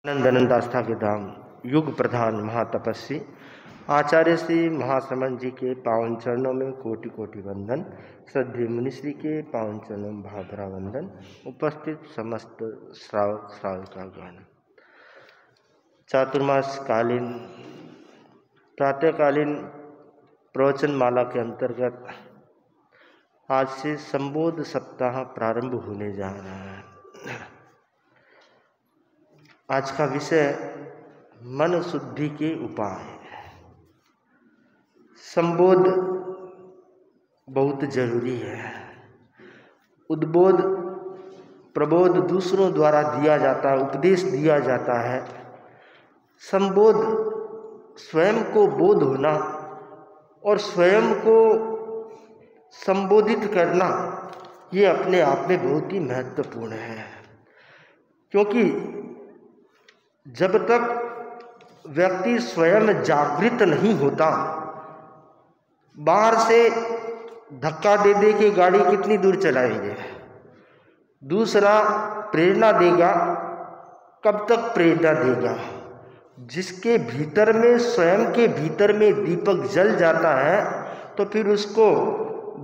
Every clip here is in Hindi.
नंदनंद आस्था के धाम युग प्रधान महातपस्वी आचार्य श्री महाश्रमण जी के पावन चरणों में कोटि कोटि वंदन। श्रद्धेय मुनिश्री के पावन चरणों में भावभरा वंदन। उपस्थित समस्त श्रावक श्राविका गण, चातुर्मास कालीन प्रातःकालीन प्रवचन माला के अंतर्गत आज से संबोध सप्ताह प्रारंभ होने जा रहा है। आज का विषय मन शुद्धि के उपाय। संबोध बहुत जरूरी है। उद्बोध प्रबोध दूसरों द्वारा दिया जाता है, उपदेश दिया जाता है। संबोध स्वयं को बोध होना और स्वयं को संबोधित करना, ये अपने आप में बहुत ही महत्वपूर्ण है। क्योंकि जब तक व्यक्ति स्वयं जागृत नहीं होता, बाहर से धक्का दे दे के गाड़ी कितनी दूर चलाएंगे, दूसरा प्रेरणा देगा, कब तक प्रेरणा देगा। जिसके भीतर में, स्वयं के भीतर में दीपक जल जाता है तो फिर उसको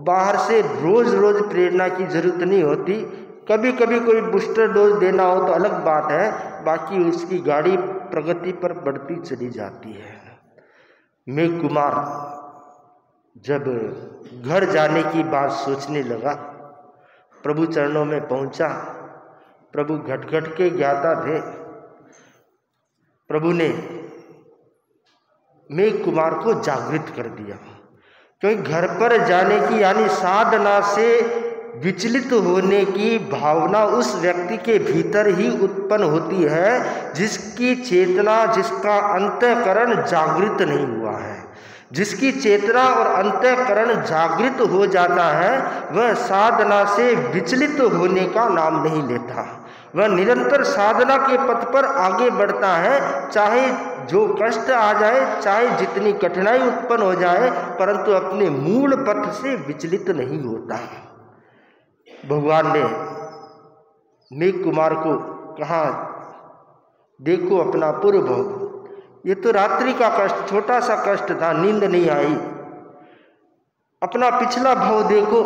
बाहर से रोज रोज प्रेरणा की जरूरत नहीं होती। कभी कभी कोई बूस्टर डोज देना हो तो अलग बात है, बाकी उसकी गाड़ी प्रगति पर बढ़ती चली जाती है। मेघ कुमार जब घर जाने की बात सोचने लगा, प्रभु चरणों में पहुंचा। प्रभु घट घट के ज्ञाता थे। प्रभु ने मेघ कुमार को जागृत कर दिया, क्योंकि घर पर जाने की यानी साधना से विचलित होने की भावना उस व्यक्ति के भीतर ही उत्पन्न होती है जिसकी चेतना, जिसका अंतःकरण जागृत नहीं हुआ है। जिसकी चेतना और अंतःकरण जागृत हो जाता है वह साधना से विचलित होने का नाम नहीं लेता। वह निरंतर साधना के पथ पर आगे बढ़ता है, चाहे जो कष्ट आ जाए, चाहे जितनी कठिनाई उत्पन्न हो जाए, परंतु अपने मूल पथ से विचलित नहीं होता। भगवान ने मेघ कुमार को कहा, देखो अपना पूर्व भव, ये तो रात्रि का कष्ट, छोटा सा कष्ट था, नींद नहीं आई। अपना पिछला भव देखो,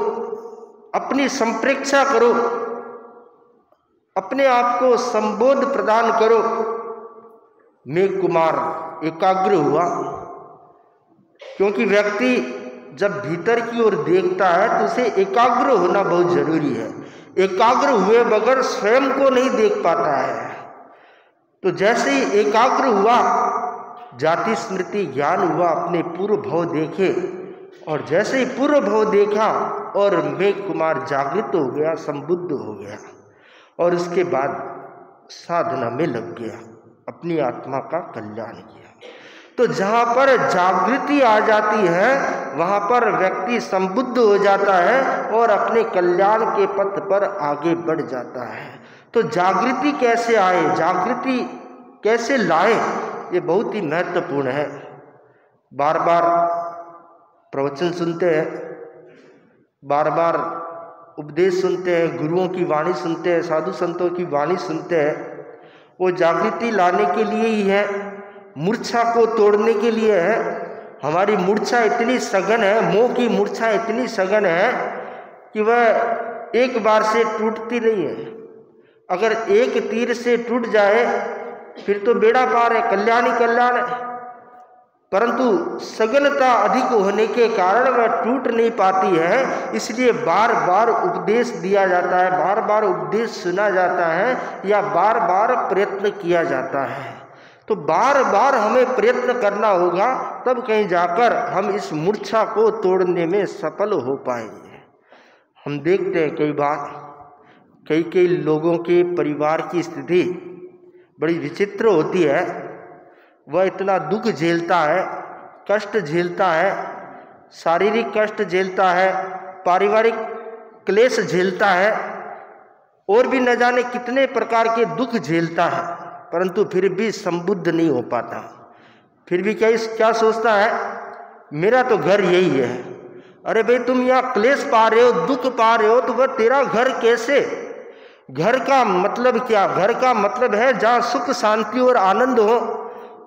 अपनी संप्रेक्षा करो, अपने आप को संबोध प्रदान करो। मेघ कुमार एकाग्र हुआ, क्योंकि व्यक्ति जब भीतर की ओर देखता है तो उसे एकाग्र होना बहुत जरूरी है। एकाग्र हुए बगैर स्वयं को नहीं देख पाता है। तो जैसे ही एकाग्र हुआ, जाति स्मृति ज्ञान हुआ, अपने पूर्व भव देखे, और जैसे ही पूर्व भव देखा और मेघ कुमार जागृत हो गया, संबुद्ध हो गया, और उसके बाद साधना में लग गया, अपनी आत्मा का कल्याण किया। तो जहाँ पर जागृति आ जाती है वहाँ पर व्यक्ति संबुद्ध हो जाता है और अपने कल्याण के पथ पर आगे बढ़ जाता है। तो जागृति कैसे आए, जागृति कैसे लाए, ये बहुत ही महत्वपूर्ण है। बार बार प्रवचन सुनते हैं, बार बार उपदेश सुनते हैं, गुरुओं की वाणी सुनते हैं, साधु संतों की वाणी सुनते हैं, वो जागृति लाने के लिए ही है, मूर्छा को तोड़ने के लिए है। हमारी मूर्छा इतनी सघन है, मोह की मूर्छा इतनी सघन है कि वह एक बार से टूटती नहीं है। अगर एक तीर से टूट जाए फिर तो बेड़ा पार है, कल्याण ही कल्याण है। परंतु सघनता अधिक होने के कारण वह टूट नहीं पाती है। इसलिए बार बार उपदेश दिया जाता है, बार बार उपदेश सुना जाता है, या बार बार प्रयत्न किया जाता है। तो बार बार हमें प्रयत्न करना होगा, तब कहीं जाकर हम इस मूर्छा को तोड़ने में सफल हो पाएंगे। हम देखते हैं कई बार कई लोगों के परिवार की स्थिति बड़ी विचित्र होती है। वह इतना दुख झेलता है, कष्ट झेलता है, शारीरिक कष्ट झेलता है, पारिवारिक क्लेश झेलता है, और भी न जाने कितने प्रकार के दुख झेलता है, परंतु फिर भी संबुद्ध नहीं हो पाता। फिर भी क्या सोचता है, मेरा तो घर यही है। अरे भाई, तुम यहाँ क्लेश पा रहे हो, दुख पा रहे हो, तो वह तेरा घर कैसे? घर का मतलब क्या? घर का मतलब है जहाँ सुख शांति और आनंद हो।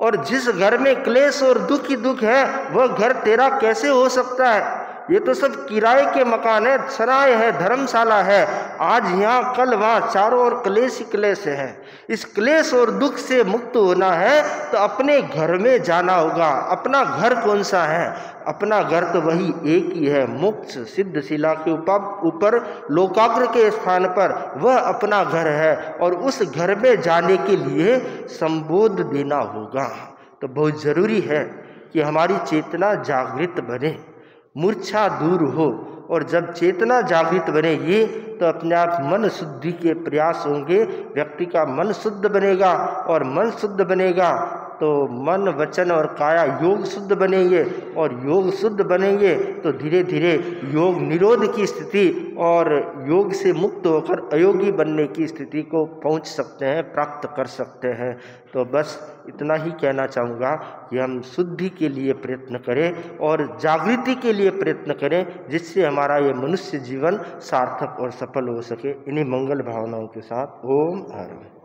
और जिस घर में क्लेश और दुख ही दुख है, वह घर तेरा कैसे हो सकता है? ये तो सब किराए के मकान है, सराय है, धर्मशाला है। आज यहाँ कल वहाँ, चारों ओर क्लेश ही क्लेश है। इस क्लेश और दुख से मुक्त होना है तो अपने घर में जाना होगा। अपना घर कौन सा है? अपना घर तो वही एक ही है, मोक्ष सिद्ध शिला के ऊपर लोकाग्र के स्थान पर वह अपना घर है। और उस घर में जाने के लिए संबोध देना होगा। तो बहुत जरूरी है कि हमारी चेतना जागृत बने, मूर्छा दूर हो। और जब चेतना जागृत बनेगी तो अपने आप मन शुद्धि के प्रयास होंगे, व्यक्ति का मन शुद्ध बनेगा। और मन शुद्ध बनेगा तो मन वचन और काया योग शुद्ध बनेंगे। और योग शुद्ध बनेंगे तो धीरे धीरे योग निरोध की स्थिति और योग से मुक्त होकर अयोगी बनने की स्थिति को पहुंच सकते हैं, प्राप्त कर सकते हैं। तो बस इतना ही कहना चाहूँगा कि हम शुद्धि के लिए प्रयत्न करें और जागृति के लिए प्रयत्न करें, जिससे हमारा ये मनुष्य जीवन सार्थक और सफल हो सके। इन्हीं मंगल भावनाओं के साथ ओम हर।